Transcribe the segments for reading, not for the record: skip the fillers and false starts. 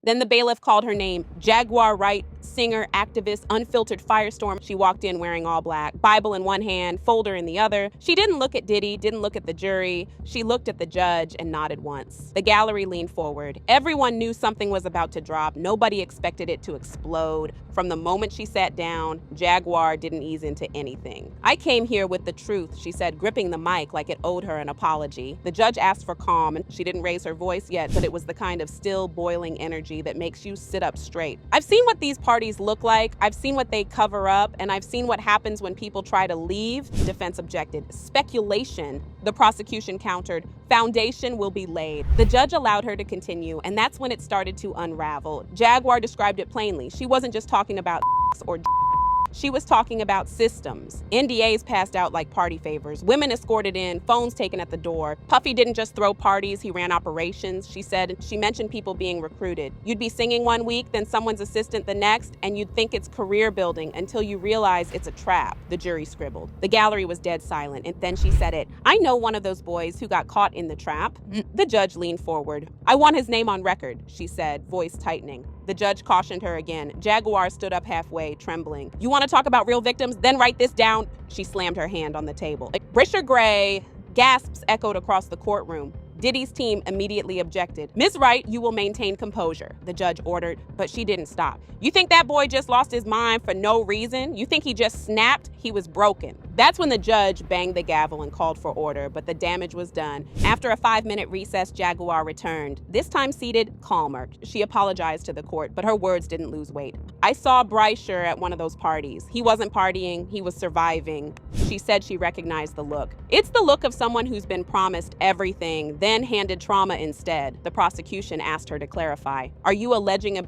Then the bailiff called her name. Jaguar Wright, singer, activist, unfiltered firestorm. She walked in wearing all black, Bible in one hand, folder in the other. She didn't look at Diddy, didn't look at the jury. She looked at the judge and nodded once. The gallery leaned forward. Everyone knew something was about to drop. Nobody expected it to explode. From the moment she sat down, Jaguar didn't ease into anything. "I came here with the truth," she said, gripping the mic like it owed her an apology. The judge asked for calm, and she didn't raise her voice yet, but it was the kind of still boiling energy that makes you sit up straight. "I've seen what these parties look like. I've seen what they cover up, and I've seen what happens when people try to leave." Defense objected. "Speculation," the prosecution countered. "Foundation will be laid." The judge allowed her to continue, and that's when it started to unravel. Jaguar described it plainly. She wasn't just talking about or she was talking about systems. NDAs passed out like party favors, women escorted in, phones taken at the door. Puffy didn't just throw parties, he ran operations, she said. She mentioned people being recruited. You'd be singing one week, then someone's assistant the next, and you'd think it's career building until you realize it's a trap, the jury scribbled. The gallery was dead silent, and then she said it. "I know one of those boys who got caught in the trap." The judge leaned forward. "I want his name on record," she said, voice tightening. The judge cautioned her again. Jaguar stood up halfway, trembling. "You want to talk about real victims? Then write this down." She slammed her hand on the table. "Bryshere Gray." Gasps echoed across the courtroom. Diddy's team immediately objected. "Ms. Wright, you will maintain composure," the judge ordered, but she didn't stop. "You think that boy just lost his mind for no reason? You think he just snapped? He was broken." That's when the judge banged the gavel and called for order, but the damage was done. After a 5-minute recess, Jaguar returned, this time seated, calmer. She apologized to the court, but her words didn't lose weight. "I saw Bryshere at one of those parties. He wasn't partying, he was surviving." She said she recognized the look. "It's the look of someone who's been promised everything, then handed trauma instead." The prosecution asked her to clarify. "Are you alleging a..."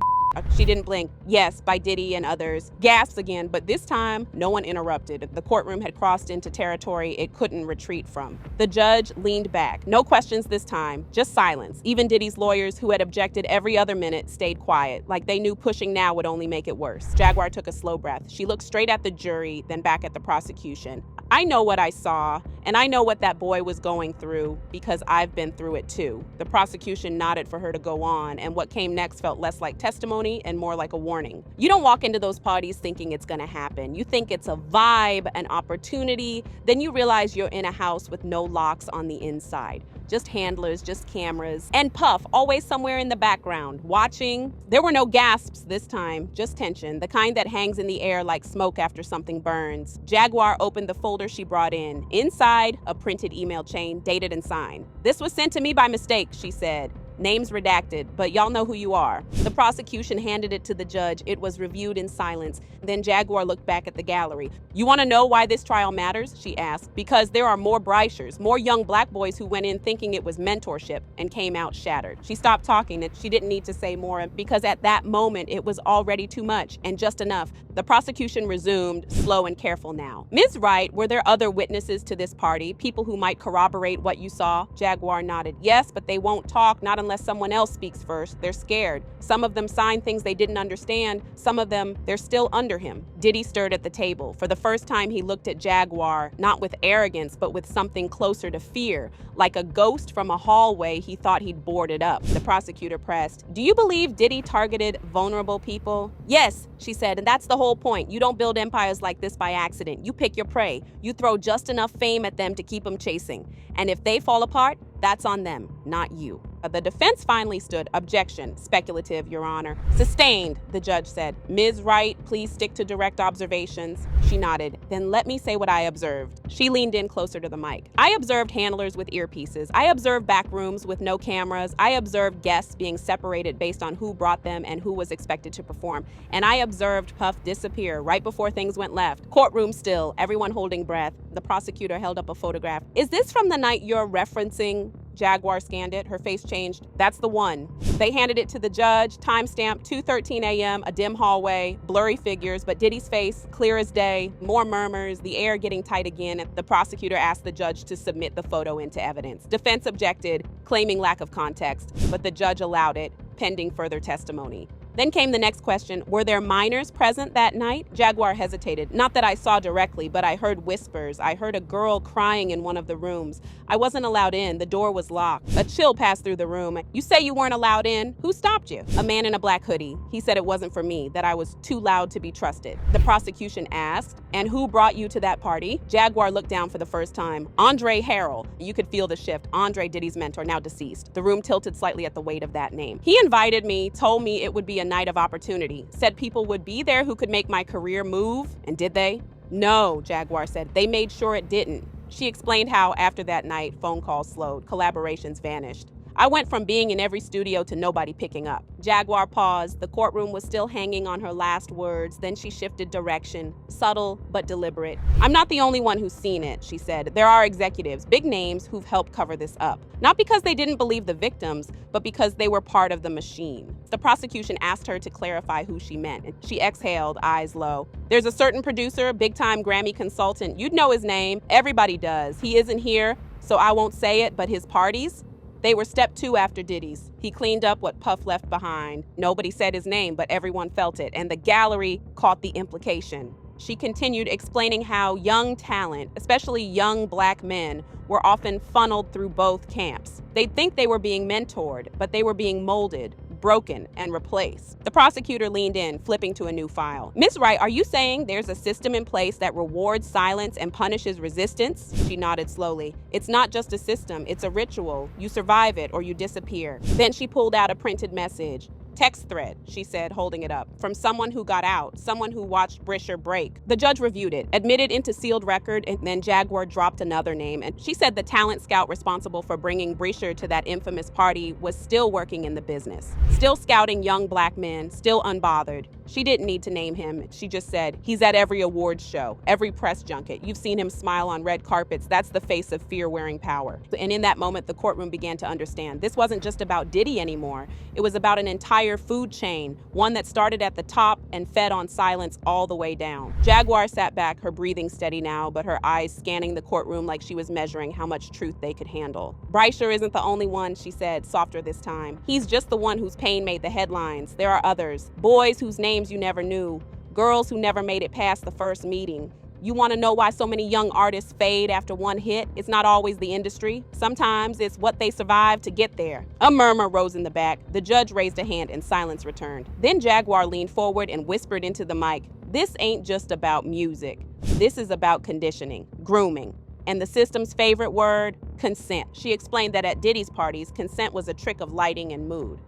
She didn't blink. "Yes, by Diddy and others." Gasps again, but this time, no one interrupted. The courtroom had crossed into territory it couldn't retreat from. The judge leaned back. No questions this time, just silence. Even Diddy's lawyers, who had objected every other minute, stayed quiet, like they knew pushing now would only make it worse. Jaguar took a slow breath. She looked straight at the jury, then back at the prosecution. "I know what I saw, and I know what that boy was going through, because I've been through it too." The prosecution nodded for her to go on, and what came next felt less like testimony and more like a warning. "You don't walk into those parties thinking it's gonna happen. You think it's a vibe, an opportunity, then you realize you're in a house with no locks on the inside. Just handlers, just cameras, and Puff always somewhere in the background, watching." There were no gasps this time, just tension, the kind that hangs in the air like smoke after something burns. Jaguar opened the folder she brought in. Inside, a printed email chain, dated and signed. "This was sent to me by mistake," she said. "Names redacted, but y'all know who you are." The prosecution handed it to the judge. It was reviewed in silence. Then Jaguar looked back at the gallery. "You want to know why this trial matters?" she asked. "Because there are more Brysheres, more young black boys who went in thinking it was mentorship and came out shattered." She stopped talking, and she didn't need to say more because at that moment it was already too much and just enough. The prosecution resumed, slow and careful now. "Ms. Wright, were there other witnesses to this party, people who might corroborate what you saw?" Jaguar nodded. "Yes, but they won't talk, not unless someone else speaks first. They're scared. Some of them signed things they didn't understand. Some of them, they're still under him." Diddy stirred at the table. For the first time, he looked at Jaguar, not with arrogance, but with something closer to fear. Like a ghost from a hallway he thought he'd boarded up. The prosecutor pressed. "Do you believe Diddy targeted vulnerable people?" "Yes," she said, "and that's the whole point. You don't build empires like this by accident. You pick your prey. You throw just enough fame at them to keep them chasing. And if they fall apart, that's on them, not you." The defense finally stood. "Objection. Speculative, Your Honor." "Sustained," the judge said. "Ms. Wright, please stick to direct observations." She nodded. "Then let me say what I observed." She leaned in closer to the mic. "I observed handlers with earpieces. I observed back rooms with no cameras. I observed guests being separated based on who brought them and who was expected to perform. And I observed Puff disappear right before things went left. Courtroom still, everyone holding breath." The prosecutor held up a photograph. "Is this from the night you're referencing?" Jaguar scanned it. Her face changed. "That's the one." They handed it to the judge. Timestamp 2:13 a.m., a dim hallway, blurry figures, but Diddy's face, clear as day. More murmurs, the air getting tight again. The prosecutor asked the judge to submit the photo into evidence. Defense objected, claiming lack of context, but the judge allowed it, pending further testimony. Then came the next question. Were there minors present that night? Jaguar hesitated. Not that I saw directly, but I heard whispers. I heard a girl crying in one of the rooms. I wasn't allowed in. The door was locked. A chill passed through the room. You say you weren't allowed in? Who stopped you? A man in a black hoodie. He said it wasn't for me, that I was too loud to be trusted. The prosecution asked, and who brought you to that party? Jaguar looked down for the first time. Andre Harrell. You could feel the shift. Andre, Diddy's mentor, now deceased. The room tilted slightly at the weight of that name. He invited me, told me it would be a night of opportunity, said people would be there who could make my career move. And did they? No, Jaguar said. They made sure it didn't. She explained how, after that night, phone calls slowed, collaborations vanished. I went from being in every studio to nobody picking up. Jaguar paused. The courtroom was still hanging on her last words. Then she shifted direction, subtle but deliberate. I'm not the only one who's seen it, she said. There are executives, big names, who've helped cover this up. Not because they didn't believe the victims, but because they were part of the machine. The prosecution asked her to clarify who she meant. She exhaled, eyes low. There's a certain producer, big-time Grammy consultant. You'd know his name. Everybody does. He isn't here, so I won't say it, but his parties? They were step 2 after Diddy's. He cleaned up what Puff left behind. Nobody said his name, but everyone felt it, and the gallery caught the implication. She continued, explaining how young talent, especially young black men, were often funneled through both camps. They'd think they were being mentored, but they were being molded, broken, and replaced. The prosecutor leaned in, flipping to a new file. Ms. Wright, are you saying there's a system in place that rewards silence and punishes resistance? She nodded slowly. It's not just a system, it's a ritual. You survive it or you disappear. Then she pulled out a printed message. Text thread, she said, holding it up, from someone who got out, someone who watched Bryshere break. The judge reviewed it, admitted into sealed record, and then Jaguar dropped another name. And she said the talent scout responsible for bringing Bryshere to that infamous party was still working in the business, still scouting young black men, still unbothered. She didn't need to name him. She just said, he's at every awards show, every press junket. You've seen him smile on red carpets. That's the face of fear wearing power. And in that moment, the courtroom began to understand. This wasn't just about Diddy anymore. It was about an entire food chain, one that started at the top and fed on silence all the way down. Jaguar sat back, her breathing steady now, but her eyes scanning the courtroom like she was measuring how much truth they could handle. Bryshere isn't the only one, she said, softer this time. He's just the one whose pain made the headlines. There are others. Boys whose names you never knew. Girls who never made it past the first meeting. You want to know why so many young artists fade after one hit? It's not always the industry. Sometimes it's what they survived to get there. A murmur rose in the back. The judge raised a hand and silence returned. Then Jaguar leaned forward and whispered into the mic, "This ain't just about music. This is about conditioning, grooming. And the system's favorite word, consent." She explained that at Diddy's parties, consent was a trick of lighting and mood.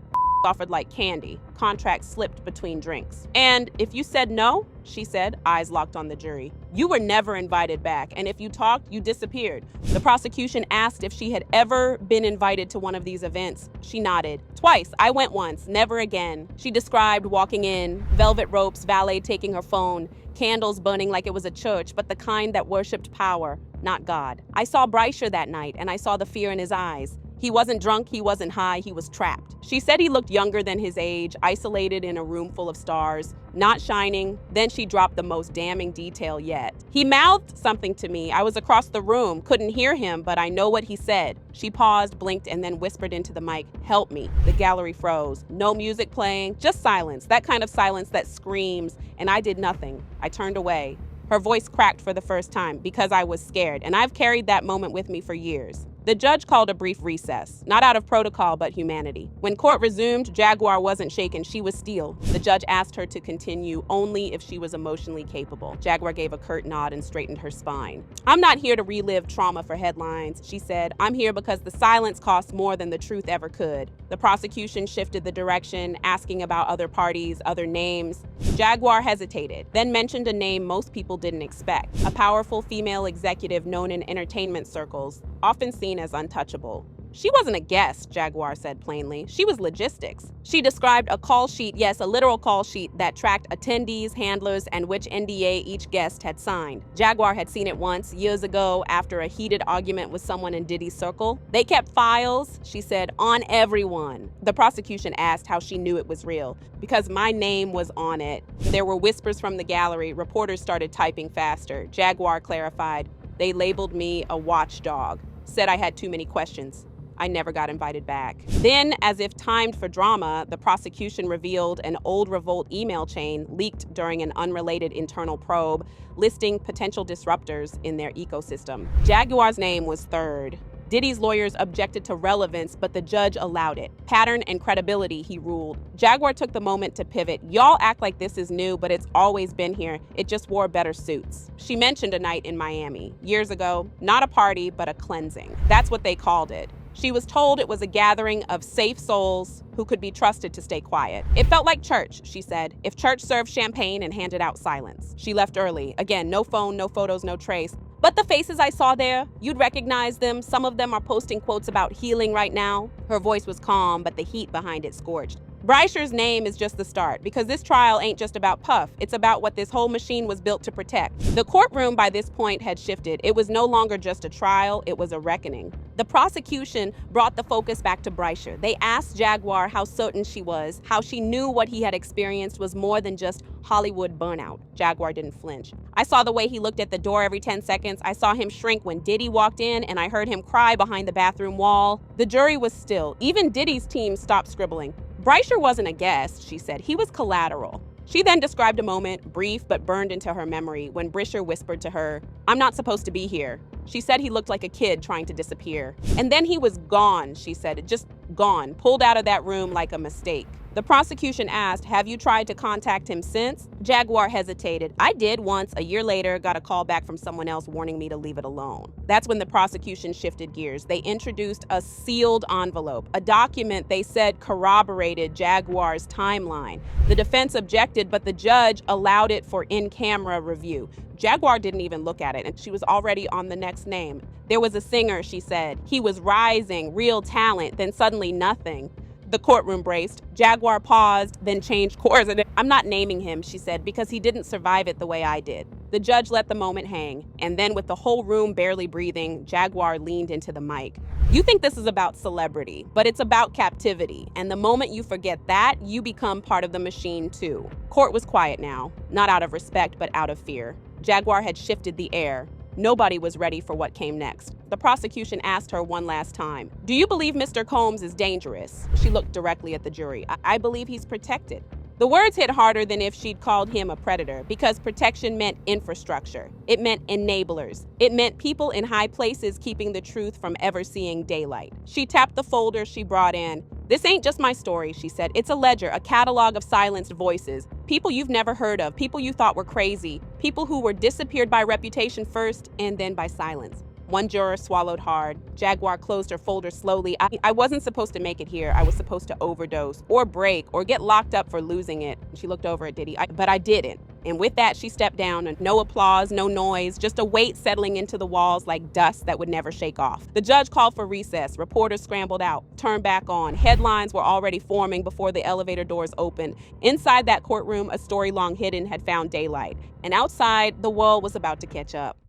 Offered like candy. Contracts slipped between drinks. And if you said no, she said, eyes locked on the jury, you were never invited back. And if you talked, you disappeared. The prosecution asked if she had ever been invited to one of these events. She nodded. Twice. I went once, never again. She described walking in, velvet ropes, valet taking her phone, candles burning like it was a church, but the kind that worshipped power, not God. I saw Bryshere that night, and I saw the fear in his eyes. He wasn't drunk, he wasn't high, he was trapped. She said he looked younger than his age, isolated in a room full of stars, not shining. Then she dropped the most damning detail yet. He mouthed something to me. I was across the room, couldn't hear him, but I know what he said. She paused, blinked, and then whispered into the mic, "Help me." The gallery froze. No music playing, just silence, that kind of silence that screams, and I did nothing. I turned away. Her voice cracked for the first time because I was scared, and I've carried that moment with me for years. The judge called a brief recess, not out of protocol, but humanity. When court resumed, Jaguar wasn't shaken, she was steel. The judge asked her to continue only if she was emotionally capable. Jaguar gave a curt nod and straightened her spine. "I'm not here to relive trauma for headlines," she said. "I'm here because the silence costs more than the truth ever could." The prosecution shifted the direction, asking about other parties, other names. Jaguar hesitated, then mentioned a name most people didn't expect. A powerful female executive known in entertainment circles, often seen as untouchable. She wasn't a guest, Jaguar said plainly. She was logistics. She described a call sheet, yes, a literal call sheet that tracked attendees, handlers, and which NDA each guest had signed. Jaguar had seen it once, years ago, after a heated argument with someone in Diddy's circle. They kept files, she said, on everyone. The prosecution asked how she knew it was real. Because my name was on it. There were whispers from the gallery. Reporters started typing faster. Jaguar clarified. They labeled me a watchdog. Said I had too many questions. I never got invited back. Then, as if timed for drama, the prosecution revealed an old revolt email chain leaked during an unrelated internal probe, listing potential disruptors in their ecosystem. Jaguar's name was third. Diddy's lawyers objected to relevance, but the judge allowed it. Pattern and credibility, he ruled. Jaguar took the moment to pivot. Y'all act like this is new, but it's always been here. It just wore better suits. She mentioned a night in Miami years ago, not a party, but a cleansing. That's what they called it. She was told it was a gathering of safe souls who could be trusted to stay quiet. It felt like church, she said, if church served champagne and handed out silence. She left early. Again, no phone, no photos, no trace. But the faces I saw there, you'd recognize them. Some of them are posting quotes about healing right now. Her voice was calm, but the heat behind it scorched. Bryshere's name is just the start, because this trial ain't just about Puff. It's about what this whole machine was built to protect. The courtroom by this point had shifted. It was no longer just a trial, it was a reckoning. The prosecution brought the focus back to Bryshere. They asked Jaguar how certain she was, how she knew what he had experienced was more than just Hollywood burnout. Jaguar didn't flinch. I saw the way he looked at the door every 10 seconds. I saw him shrink when Diddy walked in, and I heard him cry behind the bathroom wall. The jury was still. Even Diddy's team stopped scribbling. Bryshere wasn't a guest, she said. He was collateral. She then described a moment, brief but burned into her memory, when Bryshere whispered to her, "I'm not supposed to be here." She said he looked like a kid trying to disappear. And then he was gone, she said, just gone, pulled out of that room like a mistake. The prosecution asked, "Have you tried to contact him since?" Jaguar hesitated. "I did once. A year later, got a call back from someone else warning me to leave it alone." That's when the prosecution shifted gears. They introduced a sealed envelope, a document they said corroborated Jaguar's timeline. The defense objected, but the judge allowed it for in-camera review. Jaguar didn't even look at it, and she was already on the next name. There was a singer, she said. He was rising, real talent, then suddenly nothing. The courtroom braced. Jaguar paused, then changed course. "I'm not naming him," she said, "because he didn't survive it the way I did." The judge let the moment hang, and then with the whole room barely breathing, Jaguar leaned into the mic. "You think this is about celebrity, but it's about captivity, and the moment you forget that, you become part of the machine too." Court was quiet now, not out of respect, but out of fear. Jaguar had shifted the air. Nobody was ready for what came next. The prosecution asked her one last time, "Do you believe Mr. Combs is dangerous?" She looked directly at the jury. I believe he's protected." The words hit harder than if she'd called him a predator, because protection meant infrastructure. It meant enablers. It meant people in high places keeping the truth from ever seeing daylight. She tapped the folder she brought in. "This ain't just my story," she said. "It's a ledger, a catalog of silenced voices. People you've never heard of, people you thought were crazy, people who were disappeared by reputation first and then by silence." One juror swallowed hard. Jaguar closed her folder slowly. I wasn't supposed to make it here. I was supposed to overdose or break or get locked up for losing it." She looked over at Diddy. But I didn't. And with that, she stepped down, and no applause, no noise, just a weight settling into the walls like dust that would never shake off. The judge called for recess. Reporters scrambled out, turned back on. Headlines were already forming before the elevator doors opened. Inside that courtroom, a story long hidden had found daylight. And outside, the world was about to catch up.